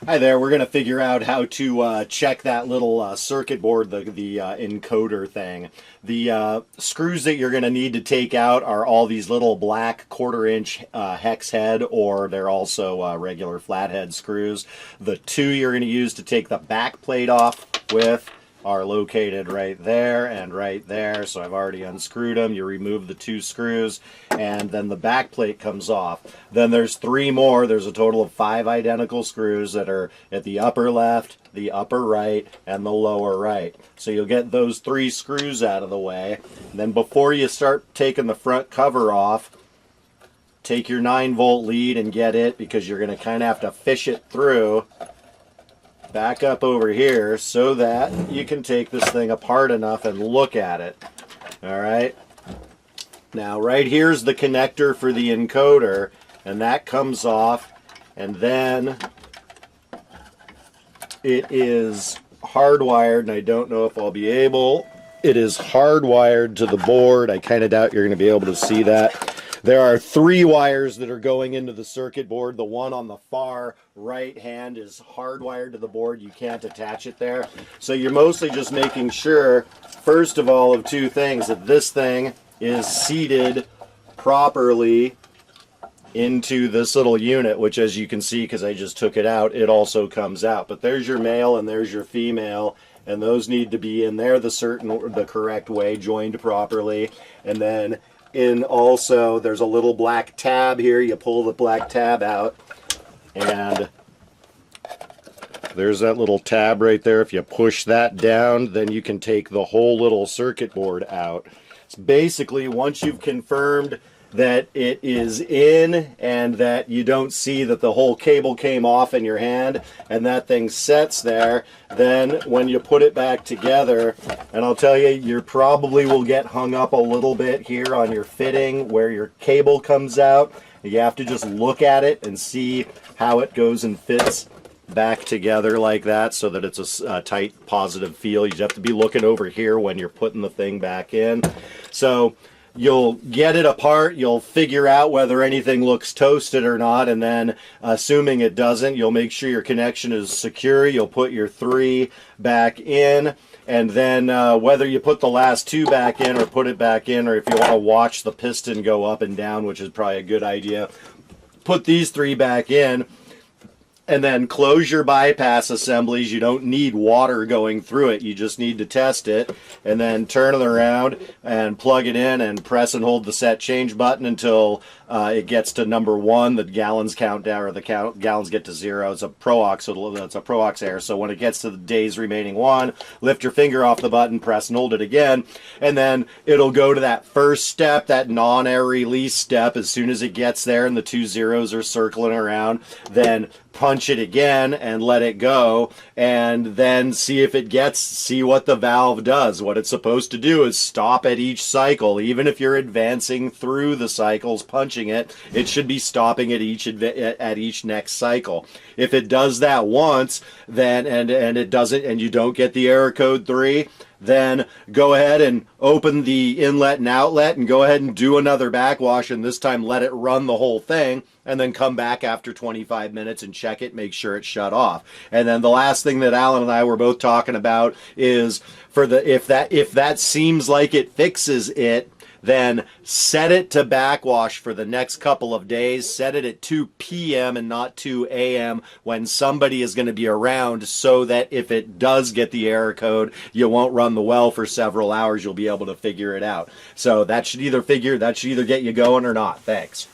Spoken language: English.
Hi there, we're going to figure out how to check that little circuit board, the encoder thing. The screws that you're going to need to take out are all these little black quarter-inch hex head, or they're also regular flathead screws. The two you're going to use to take the back plate off with are located right there and right there. So I've already unscrewed them. You remove the two screws and then the back plate comes off. Then there's three more. There's a total of 5 identical screws that are at the upper left, the upper right, and the lower right. So you'll get those 3 screws out of the way. And then before you start taking the front cover off, take your 9-volt lead and get it, because you're going to kind of have to fish it through back up over here so that you can take this thing apart enough and look at it. All right. Now right here's the connector for the encoder, and that comes off, and then it is hardwired, and I don't know if I'll be able. It is hardwired to the board. I kind of doubt you're going to be able to see that. There are 3 wires that are going into the circuit board. The one on the far right hand is hardwired to the board. You can't attach it there. So you're mostly just making sure, first of all, of 2 things: that this thing is seated properly into this little unit, which, as you can see, because I just took it out, it also comes out. But there's your male and there's your female, and those need to be in there the correct way, joined properly. And then also there's a little black tab here. You pull the black tab out, and there's that little tab right there. If you push that down, then you can take the whole little circuit board out. It's basically, once you've confirmed that it is in and that you don't see that the whole cable came off in your hand and that thing sets there, then when you put it back together, and I'll tell you, you probably will get hung up a little bit here on your fitting where your cable comes out. You have to just look at it and see how it goes and fits back together like that, so that it's a tight, positive feel. You have to be looking over here when you're putting the thing back in. So you'll get it apart, you'll figure out whether anything looks toasted or not, and then assuming it doesn't, you'll make sure your connection is secure. You'll put your 3 back in, and then whether you put the last 2 back in or put it back in, or if you want to watch the piston go up and down, which is probably a good idea, put these 3 back in, and then close your bypass assemblies. You don't need water going through it. You just need to test it, and then turn it around and plug it in and press and hold the set change button until it gets to number 1. The gallons count down, or the gallons get to 0. It's a Pro-Aux, so it's a Pro-Aux error. So when it gets to the days remaining 1, lift your finger off the button, press and hold it again, and then it'll go to that first step, that non-air release step. As soon as it gets there and the 2 zeros are circling around, then punch it again and let it go, and then see what the valve does. What it's supposed to do is stop at each cycle. Even if you're advancing through the cycles, punching it, it should be stopping at each next cycle. If it does that once, then and it doesn't, and you don't get the error code 3, then go ahead and open the inlet and outlet and go ahead and do another backwash, and this time let it run the whole thing, and then come back after 25 minutes and check it, make sure it's shut off. And then the last thing that Alan and I were both talking about is, for the if that seems like it fixes it, then set it to backwash for the next couple of days. Set it at 2 p.m. and not 2 a.m. when somebody is going to be around, so that if it does get the error code, you won't run the well for several hours. You'll be able to figure it out. So that should either get you going or not. Thanks.